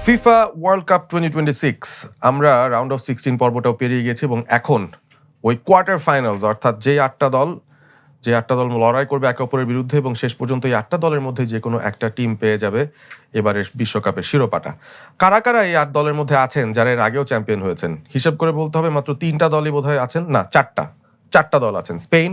FIFA world cup 2026 আমরা round of 16 পর্বটাও পেরিয়ে গেছি এবং এখন ওই কোয়ার্টার ফাইনালস অর্থাৎ যে আটটা দল লড়াই করবে একে অপরের বিরুদ্ধে এবং শেষ পর্যন্ত এই আটটা দলের মধ্যে যে কোনো একটা টিম পেয়ে যাবে এবারের বিশ্বকাপের শিরোপাটা। কারা কারা এই 8 দলের মধ্যে আছেন যারা এর আগেও চ্যাম্পিয়ন হয়েছেন? হিসাব করে বলতে হবে মাত্র 3টা দলই বোধহয় আছেন, না 4টা দল আছেন, স্পেন,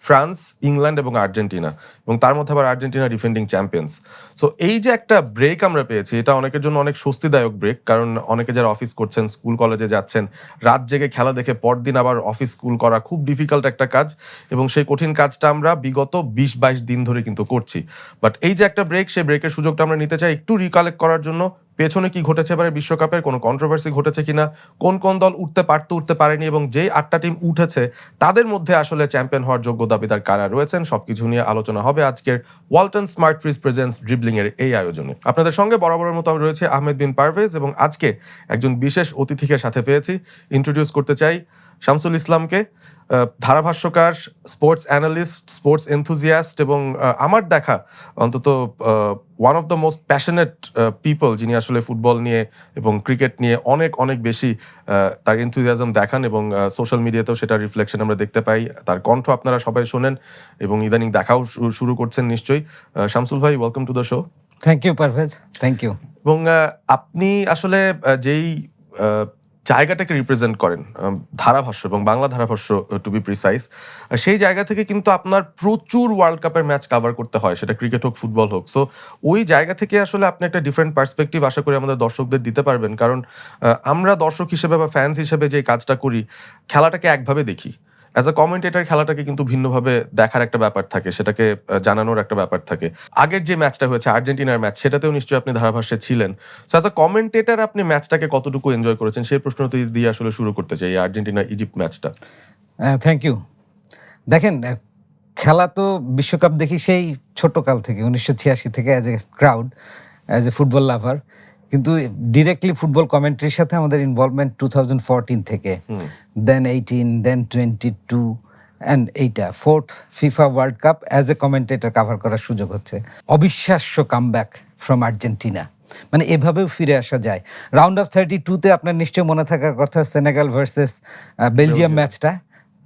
ফ্রান্স, ইংল্যান্ড এবং আর্জেন্টিনা, এবং তার মধ্যে আবার আর্জেন্টিনা ডিফেন্ডিং চ্যাম্পিয়ন্স। সো এই যে একটা ব্রেক আমরা পেয়েছি, এটা অনেকের জন্য অনেক স্বস্তিদায়ক ব্রেক, কারণ অনেকে যারা অফিস করছেন, স্কুল কলেজে যাচ্ছেন, রাত জেগে খেলা দেখে পরদিন আবার অফিস স্কুল করা খুব ডিফিকাল্ট একটা কাজ, এবং সেই কঠিন কাজটা আমরা বিগত 20-22 দিন ধরে কিন্তু করছি। বাট এই যে একটা ব্রেক, সেই ব্রেকের সুযোগটা আমরা নিতে চাই একটু রিকালেক্ট করার জন্য। পেছনে কি ঘটেছে এবারে বিশ্বকাপের, কোনো কন্ট্রোভার্সি ঘটেছে কিনা, কোন কোন দল উঠতে পারতো উঠতে পারেনি, এবং যেই 8টা টিম উঠেছে তাদের মধ্যে আসলে চ্যাম্পিয়ন হওয়ার যোগ্য দাবিদার কারা রয়েছেন, সবকিছু নিয়ে আলোচনা হবে আজকের Walton smart fridge presents dribbling এর এই আয়োজনে। আপনাদের সঙ্গে বরাবরের মতো আমি রয়েছে আহমেদ বিন পারভেজ, এবং আজকে একজন বিশেষ অতিথিকে সাথে পেয়েছি। ইন্ট্রোডিউস করতে চাই শামসুল ইসলামকে, ধারাভাষ্যকার, স্পোর্টস অ্যানালিস্ট, স্পোর্টস এনথুজিয়াস্ট, এবং আমার দেখা অন্তত one of the most passionate people, যিনি আসলে ফুটবল নিয়ে এবং ক্রিকেট নিয়ে অনেক অনেক বেশি তার এনথুজিয়াজম দেখান, এবং সোশ্যাল মিডিয়াতেও সেটা রিফ্লেকশন আমরা দেখতে পাই। তার কণ্ঠ আপনারা সবাই শোনেন এবং ইদানিং দেখাও শুরু করছেন নিশ্চয়ই। শামসুল ভাই, welcome to the show. Thank you Parvez, thank you. এবং আপনি আসলে যেই জায়গাটাকে রিপ্রেজেন্ট করেন, ধারাভাষ্য এবং বাংলা ধারাভাষ্য টু বি প্রিসাইজ, সেই জায়গা থেকে কিন্তু আপনার প্রচুর ওয়ার্ল্ড কাপের ম্যাচ কভার করতে হয়, সেটা ক্রিকেট হোক ফুটবল হোক। সো ওই জায়গা থেকে আসলে আপনি একটা ডিফারেন্ট পার্সপেক্টিভ আশা করি আমাদের দর্শকদের দিতে পারবেন, কারণ আমরা দর্শক হিসেবে বা ফ্যান্স হিসেবে যে কাজটা করি, খেলাটাকে একভাবে দেখি, অ্যাজ আ কমেন্টেটর খেলাটাকে কিন্তু ভিন্নভাবে দেখার একটা ব্যাপার থাকে, সেটাকে জানানোর একটা ব্যাপার থাকে। আগের যে ম্যাচটা হয়েছে আর্জেন্টিনার ম্যাচ, সেটাতেও নিশ্চয়ই আপনি ধারাভাষ্যে ছিলেন। সো অ্যাজ আ কমেন্টেটর আপনি ম্যাচটাকে কতটুকু এনজয় করেছেন, সেই প্রশ্নটি দিয়ে আসলে শুরু করতে চাই আর্জেন্টিনা ইজিপ্ট ম্যাচটা। Thank you. দেখেন, খেলা তো বিশ্বকাপ দেখি সেই ছোটকাল থেকে, 1986 থেকে as a crowd, as a football লাভার। কিন্তু ডিরেক্টলি ফুটবল কমেন্ট্রির সাথে আমাদের ইনভলভমেন্ট 2014 থেকে, দেন 18, দেন 22, অ্যান্ড এইটা 4th FIFA world cup as a commentator cover করার সুযোগ হচ্ছে। অবিশ্বাস্য কামব্যাক ফ্রম আর্জেন্টিনা, মানে এভাবেও ফিরে আসা যায়। রাউন্ড অফ 32-তে আপনার নিশ্চয়ই মনে থাকার কথা, সেনেগাল ভার্সেস বেলজিয়াম ম্যাচটা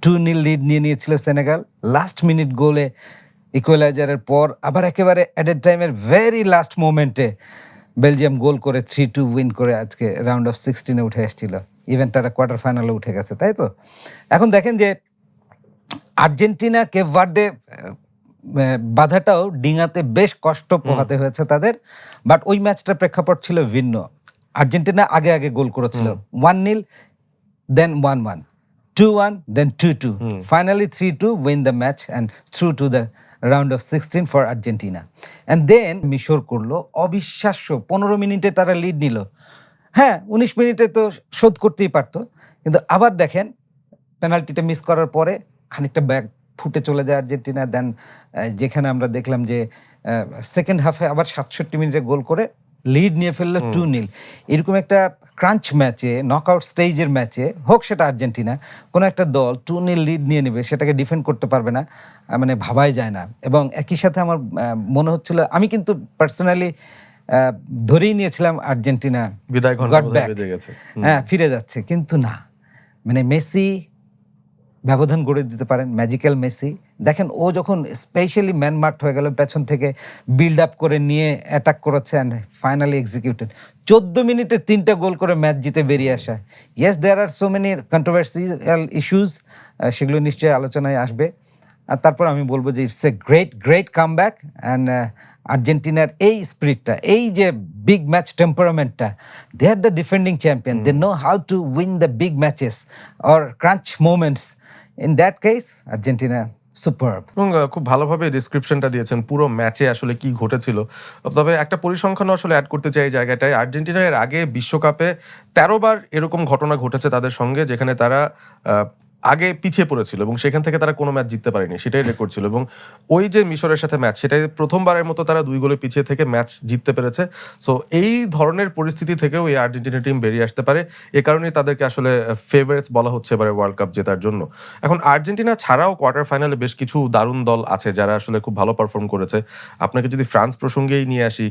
2-0 লিড নিয়ে নিয়েছিল সেনেগাল। লাস্ট মিনিট গোলে ইকুয়ালাইজারের পর আবার একেবারে অ্যাডেড টাইমের ভেরি লাস্ট মোমেন্টে বেলজিয়াম গোল করে 3-2 উইন করে আজকে রাউন্ড অফ 16-এ উঠে এসেছিল। ইভেন তারা কোয়ার্টার ফাইনালে উঠে গেছে, তাই তো? এখন দেখেন যে আর্জেন্টিনা কেপ ভার্দে বাধাটাও ডিঙাতে বেশ কষ্ট পোহাতে হয়েছে তাদের, বাট ওই ম্যাচটার প্রেক্ষাপট ছিল ভিন্ন। আর্জেন্টিনা আগে আগে গোল করেছিল, 1-0, দেন 1-1, 2-1, then 2-2, finally 3-2 win the match and through to the round of 16 for Argentina. And then মিশর করলো অবিশ্বাস্য, 15 মিনিটে তারা লিড নিল। হ্যাঁ, 19 মিনিটে তো শোধ করতেই পারতো, কিন্তু আবার দেখেন পেনাল্টিটা মিস করার পরে খানিকটা ব্যাগ ফুটে চলে যায় আর্জেন্টিনা। দেন যেখানে আমরা দেখলাম যে সেকেন্ড হাফে আবার 67 মিনিটে গোল করে লিড নিয়ে ফেললো 2-0। এরকম একটা ক্রাঞ্চ ম্যাচে, নকআউট স্টেজের ম্যাচে হোক সেটা আর্জেন্টিনা, কোনো একটা দল 2-0 লিড নিয়ে নেবে, সেটাকে ডিফেন্ড করতে পারবে না, মানে ভাবাই যায় না। এবং একই সাথে আমার মনে হচ্ছিল, আমি কিন্তু পার্সোনালি ধরেই নিয়েছিলাম আর্জেন্টিনা বিদায় ঘন্টা বেজে গেছে, হ্যাঁ ফিরে যাচ্ছে, কিন্তু না, মানে মেসি ব্যবধান গড়ে দিতে পারেন, ম্যাজিক্যাল মেসি। দেখেন ও যখন স্পেশালি ম্যান মার্কড হয়ে গেল, পেছন থেকে বিল্ড আপ করে নিয়ে অ্যাটাক করেছে অ্যান্ড ফাইনালি এক্সিকিউটেড। 14 মিনিটে 3টা গোল করে ম্যাচ জিতে বেরিয়ে আসা। Yes, there are so many controversial issues, সেগুলো নিশ্চয়ই আলোচনায় আসবে। আর তারপর আমি বলবো যে it's a great comeback, and আর্জেন্টিনার এই স্পিরিটটা, এই যে বিগ ম্যাচ টেম্পারামেন্টটা, they are the defending champion, they know how to win the big matches or crunch moments. In that case Argentina superb. এবং খুব ভালোভাবে ডিসক্রিপশনটা দিয়েছেন পুরো ম্যাচে আসলে কি ঘটেছিল। তবে একটা পরিসংখ্যানও আসলে অ্যাড করতে চাই এই জায়গাটায়। আর্জেন্টিনার আগে বিশ্বকাপে 13 বার এরকম ঘটনা ঘটেছে তাদের সঙ্গে, যেখানে তারা আগে পিছিয়ে পড়েছিল এবং সেখান থেকে তারা কোনো ম্যাচ জিততে পারেনি, সেটাই রেকর্ড ছিল। এবং ওই যে মিশরের সাথে ম্যাচ, সেটাই প্রথমবারের মতো তারা 2 গোলে পিছিয়ে থেকে ম্যাচ জিততে পেরেছে। সো এই ধরনের পরিস্থিতি থেকেও এই আর্জেন্টিনা টিম বেরিয়ে আসতে পারে, এ কারণেই তাদেরকে আসলে ফেভারিটস বলা হচ্ছে এবারে ওয়ার্ল্ড কাপ জেতার জন্য। এখন আর্জেন্টিনা ছাড়াও কোয়ার্টার ফাইনালে বেশ কিছু দারুণ দল আছে যারা আসলে খুব ভালো পারফর্ম করেছে। আপনাকে যদি ফ্রান্স প্রসঙ্গেই নিয়ে আসি,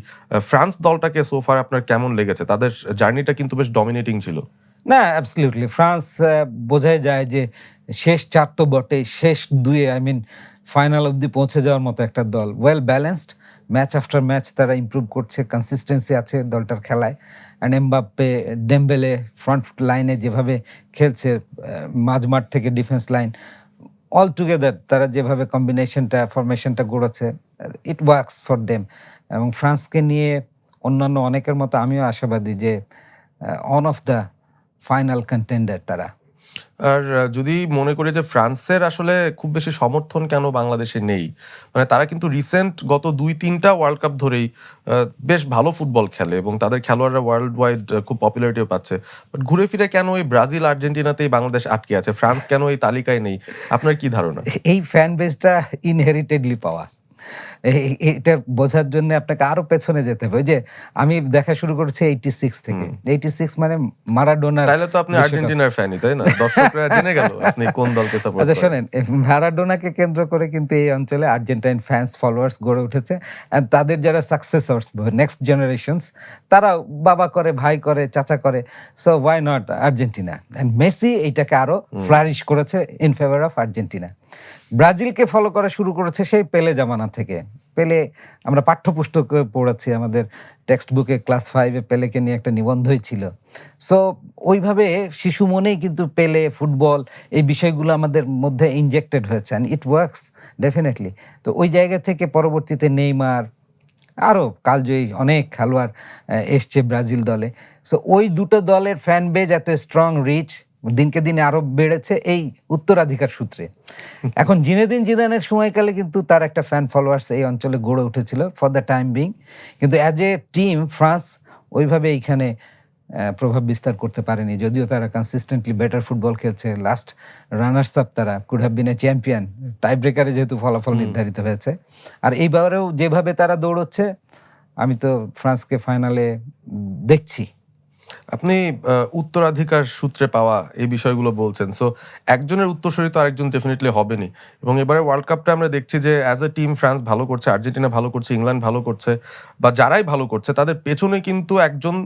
ফ্রান্স দলটাকে সোফার আপনার কেমন লেগেছে? তাদের জার্নিটা কিন্তু বেশ ডমিনেটিং ছিল। না, অ্যাবসলিউটলি ফ্রান্স বোঝাই যায় যে শেষ 4 তো বটেই, শেষ 2 ফাইনাল অবধি পৌঁছে যাওয়ার মতো একটা দল। Well balanced, match after match তারা ইমপ্রুভ করছে, কনসিস্টেন্সি আছে দলটার খেলায়। অ্যান্ড এমবাপ্পে, ডেম্বেলে ফ্রন্ট লাইনে যেভাবে খেলছে, মাঝমাঠ থেকে ডিফেন্স লাইন, অল টুগেদার তারা যেভাবে কম্বিনেশনটা ফরমেশনটা গড়েছে, ইট ওয়ার্কস ফর দেম। এবং ফ্রান্সকে নিয়ে অন্যান্য অনেকের মতো আমিও আশাবাদী যে on of the final contender তারা। আর যদি মনে করি যে ফ্রান্সের আসলে খুব বেশি সমর্থন কেন বাংলাদেশে নেই, মানে তারা কিন্তু রিসেন্ট গত 2-3টা ওয়ার্ল্ড কাপ ধরেই বেশ ভালো ফুটবল খেলে এবং তাদের খেলোয়াড়রা ওয়ার্ল্ড ওয়াইড খুব পপুলারিটিও পাচ্ছে। বাট ঘুরে ফিরে কেন এই ব্রাজিল আর্জেন্টিনাতেই বাংলাদেশ আটকে আছে, ফ্রান্স কেন এই তালিকায় নেই? আপনার কি ধারণা? এই ফ্যান বেসটা ইনহেরিটেডলি পাওয়া, এটা বোঝার জন্য আপনাকে আরো পেছনে যেতে হবে। ওই যে আমি দেখা শুরু করেছি 86 থেকে। 86 মানে মারাডোনার। তাহলে তো আপনি আর্জেন্টিনার ফ্যানই, তাই না? দর্শকরা জেনে গেল আপনি কোন দলকে সাপোর্ট আচ্ছা করেন। শোনেন, মারাডোনাকে কেন্দ্র করে কিন্তু এই অঞ্চলে আর্জেন্টাইন ফ্যান্স ফলোয়ার্স গড়ে উঠেছে। আর তাদের যারা সাকসেসর্স, নেক্সট জেনারেশনস, তারা বাবা করে, ভাই করে, চাচা করে। So why not Argentina? And Messi এইটাকে আরো ফ্লারিশ করেছে ইন ফেভার অফ আর্জেন্টিনা। ব্রাজিলকে ফলো করা শুরু করেছে সেই পেলে জামানা থেকে। পেলে আমরা পাঠ্যপুস্তকে পড়েছি, আমাদের টেক্সট বুকে ক্লাস 5-এ পেলেকে নিয়ে একটা নিবন্ধই ছিল। সো ওইভাবে শিশু মনেই কিন্তু পেলে, ফুটবল, এই বিষয়গুলো আমাদের মধ্যে ইনজেক্টেড হয়েছে, অ্যান্ড ইট ওয়ার্কস ডেফিনেটলি। তো ওই জায়গা থেকে পরবর্তীতে নেইমার, আরও কালজয়ী অনেক খেলোয়াড় এসছে ব্রাজিল দলে। সো ওই দুটো দলের ফ্যান বেজ এত স্ট্রং, রিচ, দিনকে দিনে আরো বেড়েছে এই উত্তরাধিকার সূত্রে। এখন জিনেদিন জিদানের সময়কালে কিন্তু তার একটা ফ্যান ফলোয়ার্স এই অঞ্চলে গড়ে উঠেছিল ফর দ্য টাইম বিং, কিন্তু অ্যাজ এ টিম ফ্রান্স ওইভাবে এইখানে প্রভাব বিস্তার করতে পারেনি। যদিও তারা কনসিস্টেন্টলি বেটার ফুটবল খেলছে, লাস্ট রানার্স আপ, তারা could have been a champion, tie ব্রেকারে যেহেতু ফলাফল নির্ধারিত হয়েছে। আর এইবারেও যেভাবে তারা দৌড়চ্ছে, আমি তো ফ্রান্সকে ফাইনালে দেখছি। আপনি উত্তরাধিকার সূত্রে পাওয়া এই বিষয়গুলো বলছেন, সো একজনের উত্তরসূরি তো আরেকজন ডেফিনেটলি হবেনি। এবং এবারে ওয়ার্ল্ড কাপটা আমরা দেখছি যে অ্যাজ এ টিম ফ্রান্স ভালো করছে, আর্জেন্টিনা ভালো করছে, ইংল্যান্ড ভালো করছে, বা যারাই ভালো করছে তাদের পেছনে কিন্তু একজন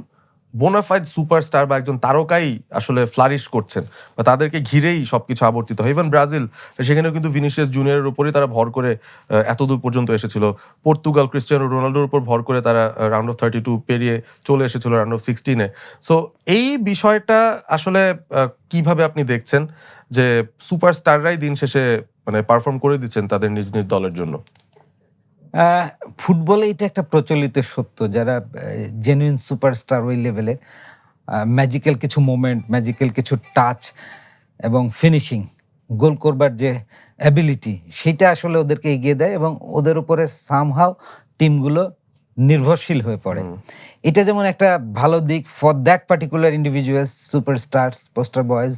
বোনাফাইড সুপারস্টার বা একজন তারকাই আসলে ফ্লারিশ করছেন, বা তাদেরকে ঘিরেই সবকিছু আবর্তিত হয়। ইভেন ব্রাজিল, সেখানেও কিন্তু ভিনিসিয়াস জুনিয়রের উপরেই তারা ভর করে এতদূর পর্যন্ত এসেছিল। পর্তুগাল ক্রিস্টিয়ানো রোনাল্ডোর উপর ভর করে তারা রাউন্ড অফ 32 পেরিয়ে চলে এসেছিল রাউন্ড অফ 16-এ। সো এই বিষয়টা আসলে কিভাবে আপনি দেখছেন যে সুপারস্টাররাই দিন শেষে মানে পারফর্ম করে দিচ্ছেন তাদের নিজ নিজ দলের জন্য? ফুটবলে এটা একটা প্রচলিত সত্য, যারা জেনুইন সুপারস্টার ওই লেভেলে, ম্যাজিক্যাল কিছু মোমেন্ট, ম্যাজিক্যাল কিছু টাচ এবং ফিনিশিং, গোল করবার যে অ্যাবিলিটি, সেটা আসলে ওদেরকে এগিয়ে দেয় এবং ওদের উপরে সামহাও টিমগুলো নির্ভরশীল হয়ে পড়ে। এটা যেমন একটা ভালো দিক for that particular individuals, superstars, poster boys.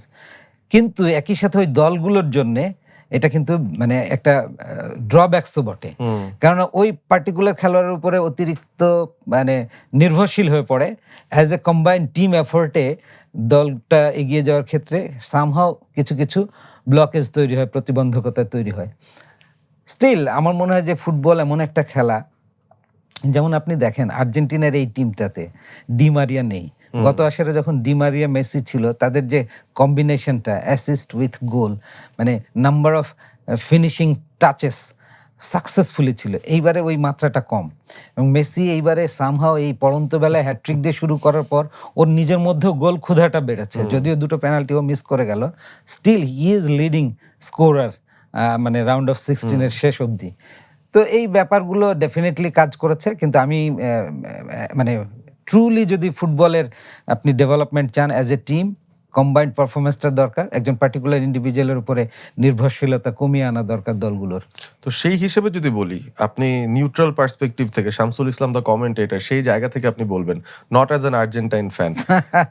কিন্তু একই সাথে ওই দলগুলোর জন্যে এটা কিন্তু মানে একটা ড্রব্যাকস তো বটে। কারণ ওই পার্টিকুলার খেলোয়াড়ের উপরে অতিরিক্ত মানে নির্ভরশীল হয়ে পড়ে। অ্যাজ এ কম্বাইন্ড টিম এফোর্টে দলটা এগিয়ে যাওয়ার ক্ষেত্রে সামহাও কিছু কিছু ব্লকেজ তৈরি হয়, প্রতিবন্ধকতা তৈরি হয়। স্টিল আমার মনে হয় যে ফুটবল এমন একটা খেলা, যেমন আপনি দেখেন আর্জেন্টিনার এই টিমটাতে ডি মারিয়া নেই। গত আসরে যখন ডি মারিয়া, মেসি ছিল, তাদের যে কম্বিনেশনটা অ্যাসিস্ট উইথ গোল, মানে number of finishing touches successfully ছিল, এইবারে ওই মাত্রাটা কম। এবং মেসি এইবারে সামহাও এই পড়ন্ত বেলায় হ্যাট্রিক দিয়ে শুরু করার পর ওর নিজের মধ্যেও গোল ক্ষুধাটা বেড়েছে। যদিও দুটো পেনাল্টিও মিস করে গেল, still he is leading scorer মানে রাউন্ড অফ 16-এর শেষ অবধি। তো এই ব্যাপারগুলো ডেফিনেটলি কাজ করেছে। কিন্তু আমি মানে ট্রুলি যদি ফুটবলের আপনি ডেভেলপমেন্ট চান, অ্যাজ এ টিম কম্বাইন্ড পারফরমেন্সটা দরকার, একজন পার্টিকুলার ইন্ডিভিজুয়ালের উপরে নির্ভরশীলতা কমিয়ে আনা দরকার দলগুলোর। তো সেই হিসেবে যদি বলি, আপনি নিউট্রাল পার্সপেক্টিভ থেকে, শামসুল ইসলাম দ্য কমেন্টেটর, সেই জায়গা থেকে আপনি বলবেন, not as an Argentine fan,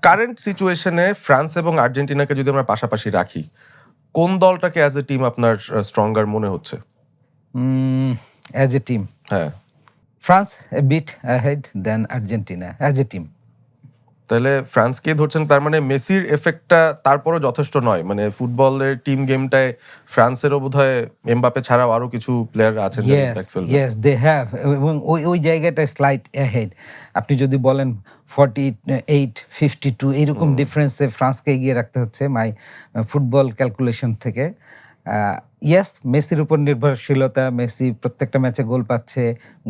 current সিচুয়েশনে ফ্রান্স এবং আর্জেন্টিনাকে যদি আমরা পাশাপাশি রাখি, কোন দলটাকে অ্যাজ এ টিম আপনার স্ট্রঙ্গার মনে হচ্ছে? অ্যাজ এ টিম হ্যাঁ, France a bit ahead than Argentina as a team. তাহলে ফ্রান্সকে ধরছেন, তার মানে মেসির এফেক্টটা তারপরও যথেষ্ট নয়, মানে ফুটবলের টিম গেমটায় ফ্রান্সেরও বোধহয় এমবাপে ছাড়াও আরো কিছু প্লেয়ার আছেন যারা ইয়েস ইম্প্যাক্ট ফেলবে। ইয়েস দে হ্যাভ, এবং ওই ওই জায়গাটায় স্লাইট অ্যাহেড। আপনি যদি বলেন 48-52 এইরকম ডিফারেন্সে ফ্রান্সকে এগিয়ে রাখতে হচ্ছে মাই ফুটবল ক্যালকুলেশন থেকে। ইয়েস, মেসির উপর নির্ভরশীলতা, মেসি প্রত্যেকটা ম্যাচে গোল পাচ্ছে,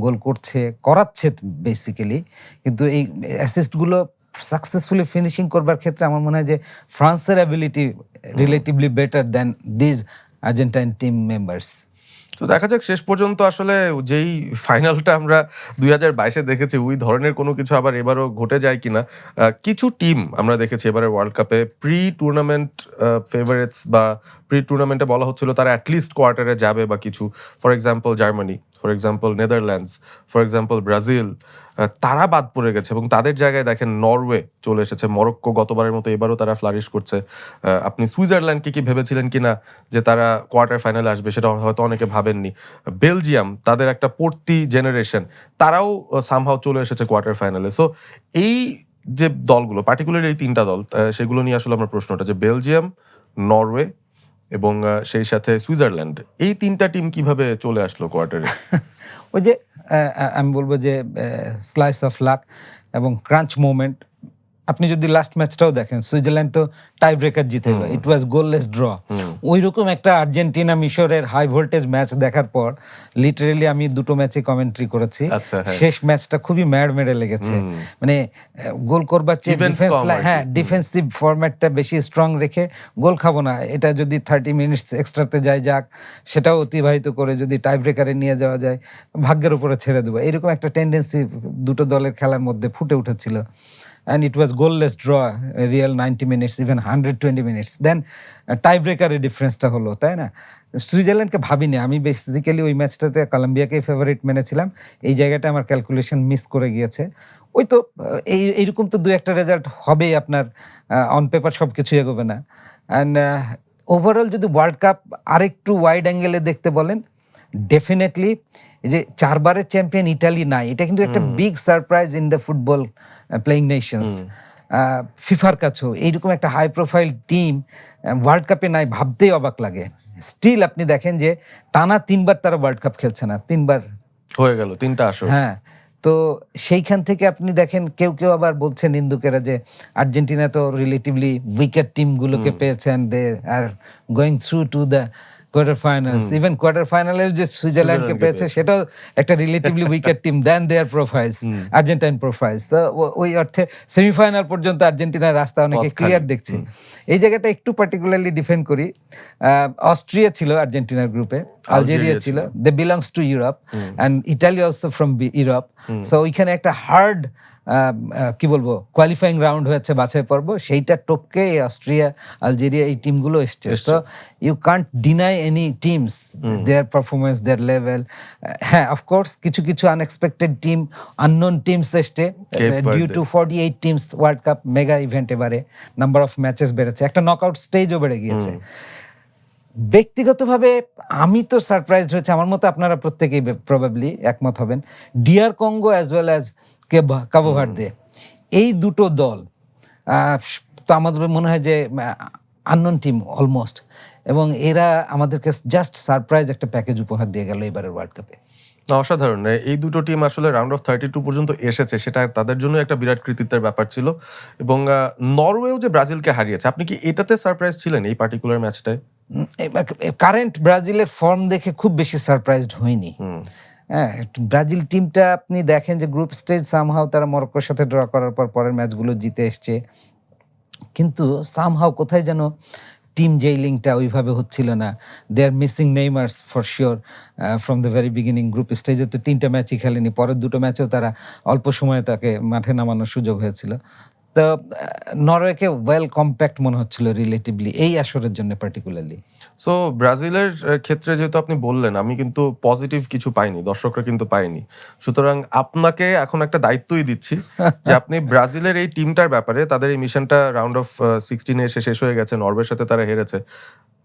গোল করছে, করাচ্ছে বেসিক্যালি, কিন্তু এই অ্যাসিস্টগুলো সাকসেসফুলি ফিনিশিং করবার ক্ষেত্রে আমার মনে হয় যে ফ্রান্সের ability relatively better than these Argentine team members. তো দেখা যাক শেষ পর্যন্ত আসলে যেই ফাইনালটা আমরা 2022-এ দেখেছি ওই ধরনের কোনো কিছু আবার এবারও ঘটে যায় কিনা। কিছু টিম আমরা দেখেছি এবারে ওয়ার্ল্ড কাপে প্রি টুর্নামেন্ট ফেভারিটস, বা প্রি টুর্নামেন্টে বলা হচ্ছিল তারা অ্যাটলিস্ট কোয়ার্টারে যাবে বা কিছু। For example Germany, for example Netherlands, for example Brazil, তারা বাদ পড়ে গেছে এবং তাদের জায়গায় দেখেন নরওয়ে চলে এসেছে, মরক্কো গতবারের মতো এবারও তারা ফ্লারিশ করছে। আপনি সুইজারল্যান্ডকে কি ভেবেছিলেন কিনা যে তারা কোয়ার্টার ফাইনালে আসবে, সেটা হয়তো অনেকে ভাবেননি। বেলজিয়াম, তাদের একটা পড়তি জেনারেশন, তারাও সামহাও চলে এসেছে কোয়ার্টার ফাইনালে। সো এই যে দলগুলো, পার্টিকুলারলি এই তিনটা দল, সেগুলো নিয়ে আসলে আমার প্রশ্নটা যে বেলজিয়াম, নরওয়ে এবং সেই সাথে সুইজারল্যান্ড, এই তিনটা টিম কিভাবে চলে আসলো কোয়ার্টারে? ওই যে আমি বলবো যে স্লাইস অফ লাক এবং ক্রাঞ্চ মোমেন্ট। আপনি যদি লাস্ট ম্যাচটাও দেখেন, সুইজারল্যান্ড তো টাই ব্রেকার জিতে গেল, ইট ওয়াজ গোললেস ড্র। ওই রকম একটা আর্জেন্টিনা মিশরের হাই ভোল্টেজ ম্যাচ দেখার পর লিটারেলি আমি দুটো ম্যাচে কমেন্ট্রি করেছি। আচ্ছা, হ্যাঁ। শেষ ম্যাচটা খুবই ম্যাড মেরে লেগেছে, মানে গোল করবার চেয়ে Defense ডিফেন্স, কম আর কি। হ্যাঁ ডিফেন্সিভ ফরম্যাটটা বেশি স্ট্রং রেখে গোল খাবো না, এটা যদি 30 মিনিটস এক্সট্রাতে যায় যাক, সেটাও অতিবাহিত করে যদি টাই ব্রেকারে নিয়ে যাওয়া যায় ভাগ্যের উপরে ছেড়ে দেবো, এরকম একটা টেন্ডেন্সি দুটো দলের খেলার মধ্যে ফুটে উঠেছিল। And it was goalless draw, a real 90 minutes, even 120 minutes. Then টাই ব্রেকারের ডিফারেন্সটা হলো, তাই না? সুইজারল্যান্ডকে ভাবিনি আমি, বেসিক্যালি ওই ম্যাচটাতে কলম্বিয়াকেই ফেভারিট মেনেছিলাম, এই জায়গাটা আমার ক্যালকুলেশন মিস করে গিয়েছে। ওই তো এইরকম তো দু একটা রেজাল্ট হবেই আপনার, অন পেপার সব কিছু এগোবে না। অ্যান্ড ওভারঅল যদি ওয়ার্ল্ড কাপ আরেকটু ওয়াইড অ্যাঙ্গেলে দেখতে বলেন, ডেফিনেটলি এই যে 4 বারের চ্যাম্পিয়ন ইটালি নাই, এটা কিন্তু একটা big surprise in the football playing Nations. ফিফার কাছেও এইরকম একটা হাই প্রোফাইল টিম ওয়ার্ল্ড কাপে নাই, ভাবতেই অবাক লাগে। স্টিল আপনি দেখেন যে টানা 3বার তারা ওয়ার্ল্ড কাপ খেলছে না, 3বার হয়ে গেল 3টা আসর। হ্যাঁ, তো সেইখান থেকে আপনি দেখেন কেউ কেউ আবার বলছেন নিন্দুকেরা যে আর্জেন্টিনা তো রিলেটিভলি উইকেট টিমগুলোকে পেয়েছেন, they are going through to the quarter finals. Even quarter ফাইনালে যে সুইজারল্যান্ডকে পেয়েছে সেটাও একটা relatively weaker team then their profiles, Argentine profiles. তো ওই অর্থে সেমিফাইনাল পর্যন্ত আর্জেন্টিনার রাস্তা অনেকে ক্লিয়ার দেখছে। এই জায়গাটা একটু পার্টিকুলারলি ডিফেন্ড করি, অস্ট্রিয়া ছিল আর্জেন্টিনার গ্রুপে, আলজেরিয়া ছিল, they belongs to Europe, and Italy also from Europe. So ওইখানে একটা হার্ড কি বলবো কোয়ালিফাইং রাউন্ড হয়েছে, বাছাই পর্ব, সেইটা টপকে অস্ট্রিয়া, আলজেরিয়া এই টিমগুলো এসছে। So you can't deny any teams their performance, their level. হ্যাঁ, অফকোর্স কিছু কিছু আনএক্সপেক্টেড টিম, আননোন টিমস এসছে due to 48 teams World Cup mega event, এবারে নাম্বার অফ ম্যাচেস বেড়েছে, একটা নকআউট স্টেজও বেড়ে গিয়েছে। ব্যক্তিগতভাবে আমি তো সারপ্রাইজড হয়েছে, আমার মতো আপনারা প্রত্যেকেই প্রবাবলি একমত হবেন, DR Congo as well as Cabo Verde, এই দুটো দল তো আমাদের মনে হয় যে আননোন টিম অলমোস্ট, এবং এরা আমাদেরকে জাস্ট সারপ্রাইজ একটা প্যাকেজ উপহার দিয়ে গেল এবারের ওয়ার্ল্ড কাপে। অসাধারণ। এই দুটো টিম আসলে রাউন্ড অফ 32 পর্যন্ত এসেছে, সেটা তাদের জন্য একটা বিরাট কৃতিত্বের ব্যাপার ছিল। এবং নরওয়েও যে ব্রাজিলকে হারিয়েছে, আপনি কি এটাতে সারপ্রাইজ ছিলেন এই পার্টিকুলার ম্যাচটায়? কারেন্ট ব্রাজিলের ফর্ম দেখে খুব বেশি সারপ্রাইজড হইনি। হ্যাঁ, ব্রাজিল টিমটা আপনি দেখেন যে গ্রুপ স্টেজ সামহাও তারা মরক্কোর সাথে ড্র করার পর পরের ম্যাচগুলো জিতে এসছে, কিন্তু সামহাও কোথায় যেন টিম জেইলিংটা ওইভাবে হচ্ছিল না। They are missing Neymars for sure from the very beginning. Group স্টেজে তো 3টা ম্যাচই খেলেনি, পরের 2টো ম্যাচেও তারা অল্প সময়ে তাকে মাঠে নামানোর সুযোগ হয়েছিল। তো নরওয়েকে ওয়েল কম্প্যাক্ট মনে হচ্ছিল রিলেটিভলি এই আসরের জন্য পার্টিকুলারলি। সো ব্রাজিলের ক্ষেত্রে যেহেতু আপনি বললেন, আমি কিন্তু পজিটিভ কিছু পাইনি, দর্শকরা কিন্তু পায়নি, সুতরাং আপনাকে এখন একটা দায়িত্বই দিচ্ছি যে আপনি ব্রাজিলের এই টিমটার ব্যাপারে, তাদের এই মিশনটা রাউন্ড অফ 16 এসে শেষ হয়ে গেছে, নরওয়ের সাথে তারা হেরেছে,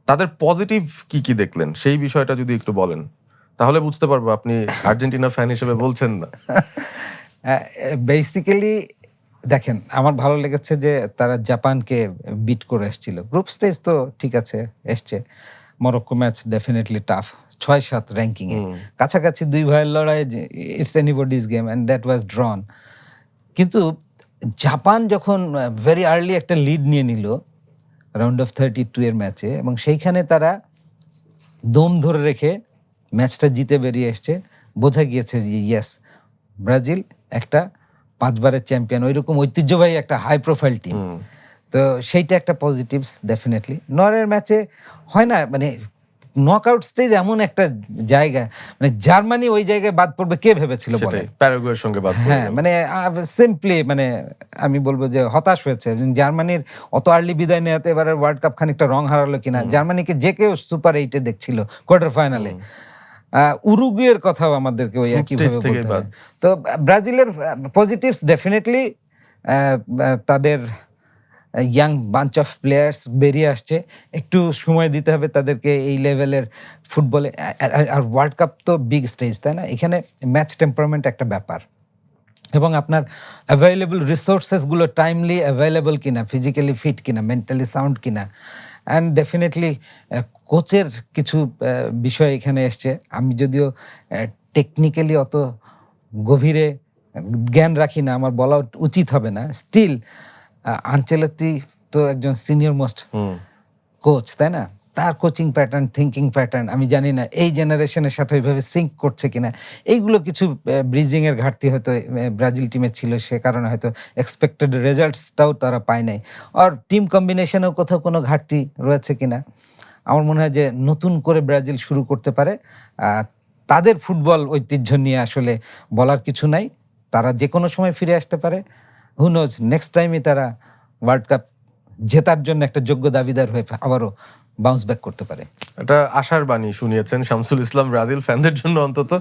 তাদের পজিটিভ কি কি দেখলেন সেই বিষয়টা যদি একটু বলেন তাহলে বুঝতে পারবো আপনি আর্জেন্টিনা ফ্যান হিসেবে বলছেন না। বেসিক্যালি দেখেন, আমার ভালো লেগেছে যে তারা জাপানকে বিট করে এসেছিল। গ্রুপ স্টেজ তো ঠিক আছে, এসছে। মরক্কো ম্যাচ ডেফিনেটলি টাফ, ৬-৭ র্যাঙ্কিংয়ে, কাছাকাছি দুই ভাইয়ের লড়াই, it's anybody's game and that ওয়াজ ড্রন। কিন্তু জাপান যখন ভেরি আর্লি একটা লিড নিয়ে নিল রাউন্ড অফ 32 এর ম্যাচে, এবং সেইখানে তারা দম ধরে রেখে ম্যাচটা জিতে বেরিয়ে এসছে, বোঝা গিয়েছে যে ইয়েস, ব্রাজিল একটা 5 বারের চ্যাম্পিয়ন, ওইরকম ঐতিহ্যবাহী একটা হাই প্রোফাইল টিম। তো সেইটা একটা পজিটিভস ডেফিনেটলি। নরওয়ের ম্যাচে হয় না, মানে নকআউট স্টেজ এমন একটা জায়গা, মানে জার্মানি ওই জায়গায় বাদ পড়বে কে ভেবেছিল বলে? সেটাই, প্যারাগুয়ের সঙ্গে বাদ পড়ে হ্যাঁ, গেল। মানে সিম্পলি মানে আমি বলবো যে হতাশ হয়েছে। জার্মানির অত আর্লি বিদায় নেওয়াতে এবারের ওয়ার্ল্ড কাপ খানিকটা রং হারালো কিনা। জার্মানিকে যে কেউ সুপার 8-এ দেখছিল কোয়ার্টার ফাইনালে। উরুগুয়ের কথাও আমাদেরকে ওই Group একইভাবে stage থেকে বলতে বাদ। হবে। তো ব্রাজিলের পজিটিভস ডেফিনেটলি তাদের ইয়াং বাঞ্চ অফ প্লেয়ার্স বেরিয়ে আসছে। একটু সময় দিতে হবে তাদেরকে এই লেভেলের ফুটবলে। আর ওয়ার্ল্ড কাপ তো বিগ স্টেজ, তাই না? এখানে ম্যাচ টেম্পারমেন্ট একটা ব্যাপার, এবং আপনার অ্যাভেলেবল রিসোর্সেসগুলো টাইমলি অ্যাভেলেবল কিনা, ফিজিক্যালি ফিট কিনা, মেন্টালি সাউন্ড কিনা। অ্যান্ড ডেফিনেটলি কোচের কিছু বিষয় এখানে এসছে। আমি যদিও টেকনিক্যালি অত গভীরে জ্ঞান রাখি না, আমার বলা উচিত হবে না, স্টিল আনচেলত্তি তো একজন সিনিয়র মোস্ট কোচ, তাই না? তার কোচিং প্যাটার্ন, থিঙ্কিং প্যাটার্ন আমি জানি না এই জেনারেশনের সাথে ওইভাবে সিঙ্ক করছে কিনা। এইগুলো কিছু ব্রিজিং এর ঘাটতি হয়তো ব্রাজিল টিমে ছিল, সে কারণে হয়তো এক্সপেক্টেড রেজাল্টসটাও তারা পায় নাই। আর টিম কম্বিনেশনেও কোথাও কোনো ঘাটতি রয়েছে কিনা। আমার মনে হয় যে নতুন করে ব্রাজিল শুরু করতে পারে। তাদের ফুটবল ঐতিহ্য নিয়ে আসলে বলার কিছু নাই, তারা যে কোনো সময় ফিরে আসতে পারে। হু নোজ, নেক্সট টাইমই তারা ওয়ার্ল্ড কাপ জেতার জন্য একটা যোগ্য দাবিদার হয়ে আবারও বাউন্স ব্যাক করতে পারে। এটা আশার বাণী শুনিয়েছেন শামসুল ইসলাম ব্রাজিল ফ্যানদের জন্য অন্তত,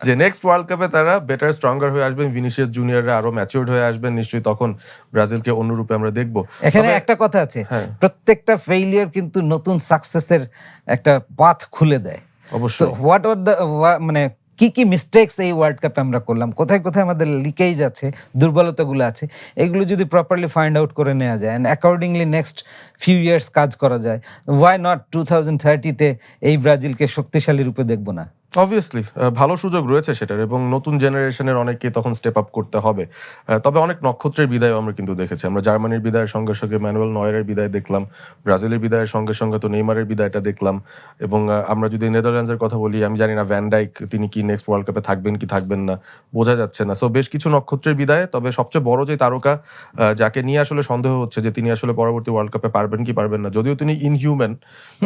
যে নেক্সট ওয়ার্ল্ড কাপে তারা বেটার স্ট্রঙ্গার হয়ে আসবেন, ভিনিসিয়াস জুনিয়ররা আরো ম্যাচিউরড হয়ে আসবেন, নিশ্চয়ই তখন ব্রাজিলকে অন্যরূপে আমরা দেখব। এখানে একটা কথা আছে, প্রত্যেকটা ফেইলিয়ার কিন্তু নতুন সাকসেসের একটা পাথ খুলে দেয়। অবশ্যই। হোয়াট আর দ্য, মানে কি কি মিস্টেকস এই ওয়ার্ল্ড কাপে আমরা করলাম, কোথায় কোথায় আমাদের লিকেজ আছে, দুর্বলতাগুলো আছে, এগুলো যদি প্রপারলি ফাইন্ড আউট করে নেওয়া যায় and accordingly next few years কাজ করা যায়, ওয়াই নট 2030-তে এই ব্রাজিলকে শক্তিশালী রূপে দেখবো না? অবভিয়াসলি ভালো সুযোগ রয়েছে সেটার, এবং নতুন জেনারেশনের অনেককে তখন স্টেপ আপ করতে হবে। তবে অনেক নক্ষত্রের বিদায় আমরা কিন্তু দেখেছি। আমরা জার্মানির বিদায়ের সঙ্গে সঙ্গে ম্যানুয়েল নয়েরের বিদায় দেখলাম, ব্রাজিলের বিদায়ের সঙ্গে সঙ্গে তো নেইমারের বিদায়টা দেখলাম, এবং আমরা যদি নেদারল্যান্ডসের কথা বলি, আমি জানি না ভ্যান ডাইক তিনি কি নেক্সট ওয়ার্ল্ড কাপে থাকবেন কি থাকবেন না, বোঝা যাচ্ছে না। সো বেশ কিছু নক্ষত্রের বিদায়। তবে সবচেয়ে বড় যে তারকা যাকে নিয়ে আসলে সন্দেহ হচ্ছে যে তিনি আসলে পরবর্তী ওয়ার্ল্ড কাপে পারবেন কি পারবেন না, যদিও তিনি ইনহিউম্যান,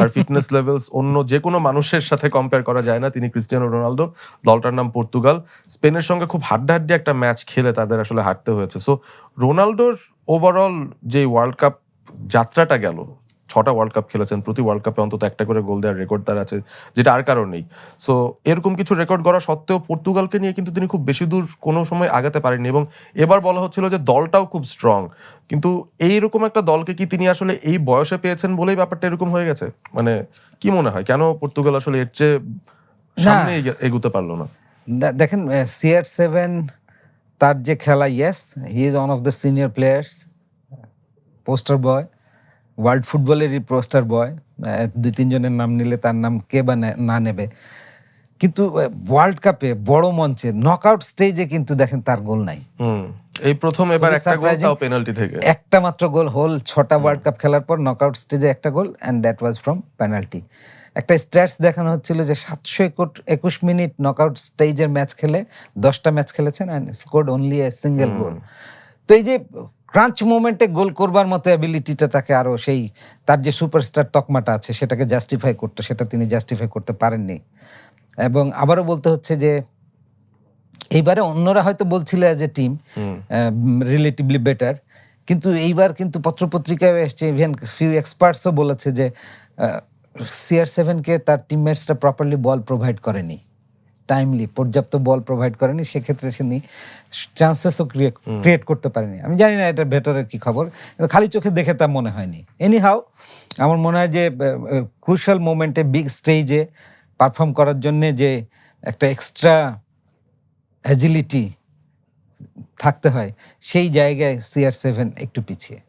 আর ফিটনেস লেভেলস অন্য যে কোনো মানুষের সাথে কম্পেয়ার করা যায় না, তিনি ক্রিস্টিয়ানো রোনালদো। দলটার নাম পর্তুগাল। স্পেনের সঙ্গে খুব হাড্ডাহাড্ডি একটা ম্যাচ খেলে তাদের আসলে হারতে হয়েছে। সো রোনালদোর ওভারঅল যে ওয়ার্ল্ড কাপ যাত্রাটা গেল, 6টা ওয়ার্ল্ড কাপ খেলেছেন, প্রতি ওয়ার্ল্ড কাপে অন্তত একটা করে গোল দেওয়ার রেকর্ড তার আছে, যেটা আর কারণ নেই। সো এরকম কিছু রেকর্ড করা সত্ত্বেও পর্তুগালকে নিয়ে কিন্তু তিনি খুব বেশি দূর কোনো সময় আগাতে পারেননি, এবং এবার বলা হচ্ছিল যে দলটাও খুব স্ট্রং। কিন্তু এইরকম একটা দলকে কি তিনি আসলে এই বয়সে পেয়েছেন বলেই ব্যাপারটা এরকম হয়ে গেছে? মানে কি মনে হয় কেন পর্তুগাল আসলে এর চেয়ে সামনে এগুতে পারলো না? দেখেন, CR7 তার যে খেলা, yes he is one of the senior players, poster boy, world ফুটবলেরই পোস্টার বয়। 2-3 জনের নাম নিলে তার নাম কে বা না নেবে, কিন্তু ওয়ার্ল্ড কাপে বড় মঞ্চে নকআউট স্টেজে কিন্তু দেখেন তার গোল নাই। এই প্রথম এবার একটা গোল, তাও পেনাল্টি থেকে, একটা মাত্র গোল, হোল 6টা ওয়ার্ল্ড কাপ খেলার পর নকআউট স্টেজে একটা goal, and that was from penalty. একটা স্ট্যাটস দেখানো হচ্ছিল যে 721 মিনিট নকআউট স্টেজের ম্যাচ খেলে 10টা ম্যাচ খেলেছেন and scored only a single goal. তো এই যে ক্রাঞ্চ মোমেন্টে গোল করবার মতো অ্যাবিলিটিটা তাকে আরো, সেই তার যে সুপারস্টার তকমাটা আছে সেটাকে জাস্টিফাই করতো, সেটা তিনি জাস্টিফাই করতে পারেননি। এবং আবারও বলতে হচ্ছে যে এইবারে অন্যরা হয়তো বলছিল as a team relatively better, কিন্তু এইবার কিন্তু পত্রপত্রিকায় এসছে, ইভেন ফিউ এক্সপার্টসও বলেছে যে CR7কে তার টিমমেটসরা প্রপারলি বল প্রোভাইড করেনি, টাইমলি পর্যাপ্ত বল প্রোভাইড করেনি, সেক্ষেত্রে তিনি চান্সেসও ক্রিয়েট করতে পারেনি। আমি জানি না এটা ভেতরের কি খবর, কিন্তু খালি চোখে দেখে তা মনে হয়নি। এনিহাউ আমার মনে হয় যে ক্রুশাল মোমেন্টে বিগ স্টেজে পারফর্ম করার জন্য যে একটা এক্সট্রা অ্যাজিলিটি থাকতে হয়, সেই জায়গায় CR7 একটু পিছিয়ে।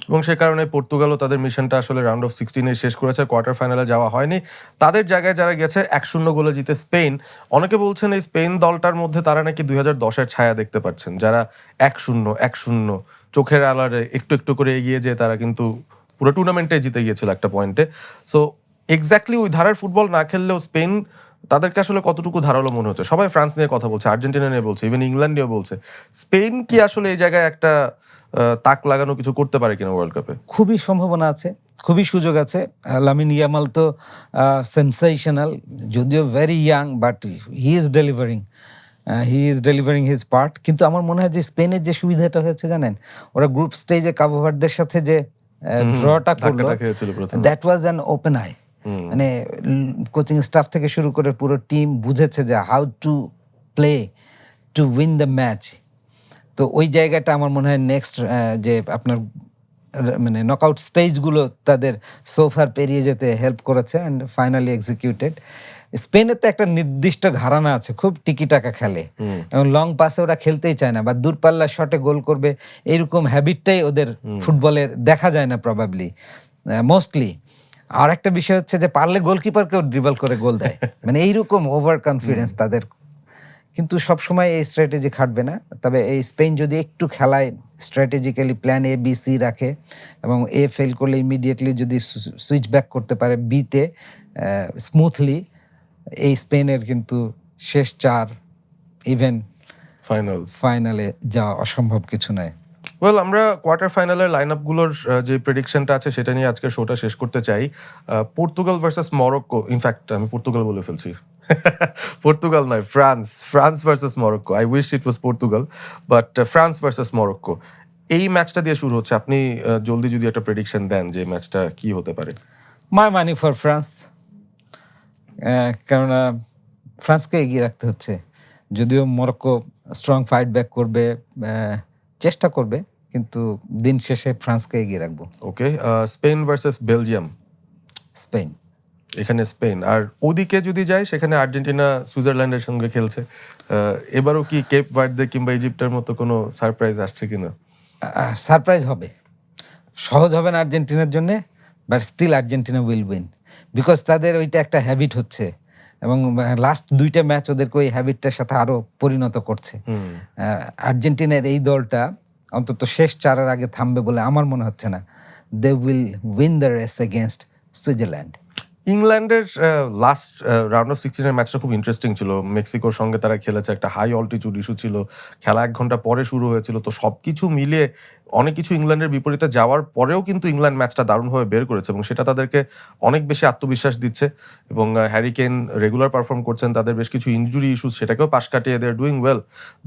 এবং সে কারণে পর্তুগালও তাদের মিশনটা আসলে রাউন্ড অফ 16-এ শেষ করেছে, কোয়ার্টার ফাইনালে যাওয়া হয়নি। তাদের জায়গায় যারা গেছে 1-0 গোলে জিতে স্পেন। অনেকে বলছেন এই স্পেন দলটার মধ্যে তারা নাকি 2010-এর ছায়া দেখতে পাচ্ছেন, যারা 1-0 চোখের আড়ালে একটু একটু করে এগিয়ে যেয়ে তারা কিন্তু পুরো টুর্নামেন্টে জিতে গিয়েছিল একটা পয়েন্টে। সো এক্স্যাক্টলি ওই ধারার ফুটবল না খেললেও স্পেন তাদেরকে আসলে কতটুকু ধারালো মনে হচ্ছে। সবাই ফ্রান্স নিয়ে কথা বলছে, আর্জেন্টিনা নিয়ে বলছে, ইভেন ইংল্যান্ড নিয়েও বলছে। স্পেন কি আসলে এই জায়গায় একটা তাক লাগানো কিছু করতে পারে কিনা ওয়ার্ল্ড কাপে? খুবই সম্ভাবনা আছে, খুবই সুযোগ আছে। লামিন ইয়ামাল তো সেন্সেশনাল, যদিও very young, but he is delivering his part. কিন্তু আমার মনে হয় যে স্পেনের যে সুবিধাটা হয়েছে জানেন, ওরা গ্রুপ স্টেজে কাবো ভার্দের সাথে যে ড্রটা করলো, that was an open I. মানে কোচিং স্টাফ থেকে শুরু করে পুরো টিম বুঝেছে যে how to play to win the match. তো ওই জায়গাটা আমার মনে হয় নেক্সট যে আপনার মানে নকআউট স্টেজগুলো তাদের সোফার পেরিয়ে যেতে হেল্প করেছে অ্যান্ড ফাইনালি এক্সিকিউটেড। স্পেনের তো একটা নির্দিষ্ট ঘরানা আছে, খুব টিকি টাকা খেলে এবং লং পাসে ওরা খেলতেই চায় না, বা দূরপাল্লা শটে গোল করবে, এইরকম হ্যাবিটটাই ওদের ফুটবলের দেখা যায় না প্রবাবলি, মোস্টলি। আর একটা বিষয় হচ্ছে যে পারলে গোলকিপারকেও ড্রিবল করে গোল দেয়, মানে এইরকম ওভার কনফিডেন্স তাদের। কিন্তু সবসময় এই স্ট্র্যাটেজি খাটবে না। তবে এই স্পেন যদি একটু খেলায় স্ট্র্যাটেজিক্যালি প্ল্যান ABC রাখে এবং A ফেল করলে ইমিডিয়েটলি যদি সুইচ ব্যাক করতে পারে Bতে স্মুথলি, এই স্পেনের কিন্তু শেষ 4 ইভেন ফাইনালে যাওয়া অসম্ভব কিছু নয়। ওয়েল, আমরা কোয়ার্টার ফাইনালের লাইন আপগুলোর যে প্রেডিকশনটা আছে সেটা নিয়ে আজকে শোটা শেষ করতে চাই। পর্তুগাল ভার্সেস মরক্কো, ইনফ্যাক্ট আমি পর্তুগাল বলে ফেলছি, পর্তুগাল নয়, France versus Morocco. I wish it was Portugal, but France versus Morocco, এই ম্যাচটা দিয়ে শুরু হচ্ছে। আপনি জলদি যদি একটা প্রেডিকশন দেন যে ম্যাচটা কি হতে পারে। মাই মানি ফর ফ্রান্স, কেননা ফ্রান্সকে এগিয়ে রাখতে হচ্ছে। যদিও মরক্কো স্ট্রং ফাইট ব্যাক করবে, চেষ্টা করবে, কিন্তু দিন শেষে ফ্রান্সকে এগিয়ে রাখবো। ওকে, স্পেন ভার্সেস বেলজিয়াম। স্পেন, এখানে স্পেন। আর ওদিকে যদি যাই, সেখানে আর্জেন্টিনা সুইজারল্যান্ডের সঙ্গে খেলছে। এবারও কি কেপ ভার্দে কিংবা ইজিপ্টের মতো কোনো সারপ্রাইজ আসছে কিনা? সারপ্রাইজ হবে, সহজ হবে না আর্জেন্টিনার জন্য, but still Argentina will win, because তাদের ওইটা একটা হ্যাবিট হচ্ছে এবং লাস্ট 2টা ম্যাচ ওদেরকে ওই হ্যাবিটটার সাথে আরো পরিণত করছে। আর্জেন্টিনার এই দলটা অন্তত শেষ 4-এর আগে থামবে বলে আমার মনে হচ্ছে না। They will win the race against Switzerland. ইংল্যান্ডের লাস্ট রাউন্ড অফ 16-এর ম্যাচটা খুব ইন্টারেস্টিং ছিল। মেক্সিকোর সঙ্গে তারা খেলেছে, একটা হাই অল্টিটিউড ইস্যু ছিল, খেলা 1 ঘন্টা পরে শুরু হয়েছিল। তো সবকিছু মিলিয়ে অনেক কিছু ইংল্যান্ডের বিপরীতে যাওয়ার পরেও কিন্তু ইংল্যান্ড ম্যাচটা দারুণভাবে বের করেছে এবং সেটা তাদেরকে অনেক বেশি আত্মবিশ্বাস দিচ্ছে। এবং হ্যারি কেন রেগুলার পারফর্ম করছেন, তাদের বেশ কিছু ইনজুরি ইস্যুস সেটাকেও পাশ কাটিয়ে দে আর ডুইং ওয়েল।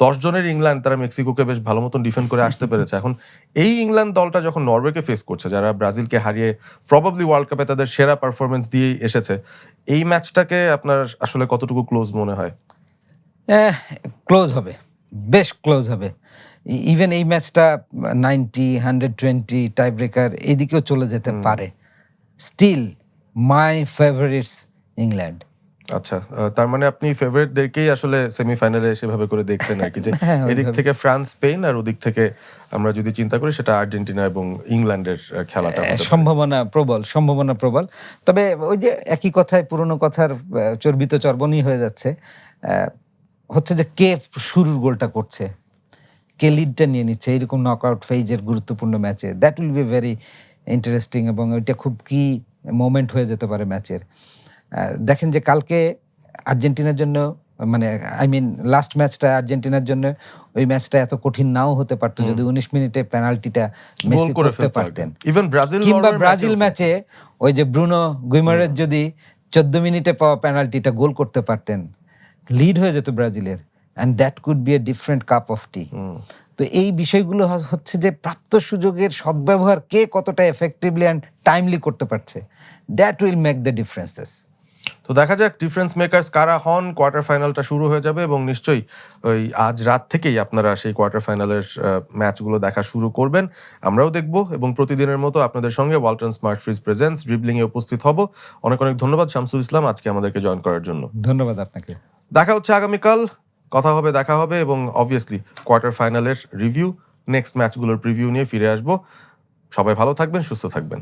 10 জনের ইংল্যান্ড, তারা মেক্সিকোকে বেশ ভালো মতন ডিফেন্ড করে আসতে পেরেছে। এখন এই ইংল্যান্ড দলটা যখন নরওয়েকে ফেস করছে, যারা ব্রাজিলকে হারিয়ে প্রবাবলি ওয়ার্ল্ড কাপে তাদের সেরা পারফরমেন্স দিয়েই এসেছে, এই ম্যাচটাকে আপনার আসলে কতটুকু ক্লোজ মনে হয়? ক্লোজ হবে, বেশ ক্লোজ হবে। ইভেন এই ম্যাচটা 90-120 টাই ব্রেকার এদিকেও চলে যেতে পারে। Still my favourites England. আচ্ছা, তার মানে আপনি ফেভারিটদেরকেই আসলে সেমিফাইনালে সেভাবে করে দেখছেন আর কি, যে এদিক থেকে ফ্রান্স স্পেন আর ওদিক থেকে আমরা যদি চিন্তা করি সেটা আর্জেন্টিনা এবং ইংল্যান্ডের খেলাটা সম্ভাবনা প্রবল। তবে ওই যে একই কথায়, পুরনো কথার চর্বিত চর্বণই হয়ে যাচ্ছে, হচ্ছে যে কে শুরুর গোলটা করছে, কে লিডটা নিয়ে নিচ্ছে এইরকম নকআউট ফেজের গুরুত্বপূর্ণ ম্যাচে। That will be very interesting এবং ওইটা খুব কি মোমেন্ট হয়ে যেতে পারে ম্যাচের। দেখেন যে কালকে আর্জেন্টিনার জন্য, মানে লাস্ট ম্যাচটা আর্জেন্টিনার জন্য, ওই ম্যাচটা এত কঠিন নাও হতে পারতো যদি 19 মিনিটে পেনাল্টিটা মেসি করতে পারতেন। ইভেন ব্রাজিল ম্যাচে ওই যে ব্রুনো গুইমারেজ যদি 14 মিনিটে পাওয়া পেনাল্টিটা গোল করতে পারতেন, লিড হয়ে যেত ব্রাজিলের, and that could be a different cup of tea. তো এই বিষয়গুলো হচ্ছে যে প্রাপ্ত সুযোগের সদ্ব্যবহার কে কতটা এফেক্টিভলি অ্যান্ড টাইমলি করতে পারছে, that will make the differences. তো দেখা যাক ডিফারেন্স মেকার্স কারা হন। কোয়ার্টার ফাইনালটা শুরু হয়ে যাবে এবং নিশ্চয়ই ওই আজ রাত থেকেই আপনারা সেই কোয়ার্টার ফাইনালের ম্যাচগুলো দেখা শুরু করবেন। আমরাও দেখব এবং প্রতিদিনের মতো আপনাদের সঙ্গে ওয়ালটন স্মার্ট ফ্রিজ প্রেজেন্টস ড্রিবলিংয়ে উপস্থিত হব। অনেক অনেক ধন্যবাদ শামসুল ইসলাম আজকে আমাদেরকে জয়েন করার জন্য। ধন্যবাদ আপনাকে। দেখা হচ্ছে আগামীকাল, কথা হবে, দেখা হবে এবং অবভিয়াসলি কোয়ার্টার ফাইনালের রিভিউ, নেক্সট ম্যাচগুলোর প্রিভিউ নিয়ে ফিরে আসবো। সবাই ভালো থাকবেন, সুস্থ থাকবেন।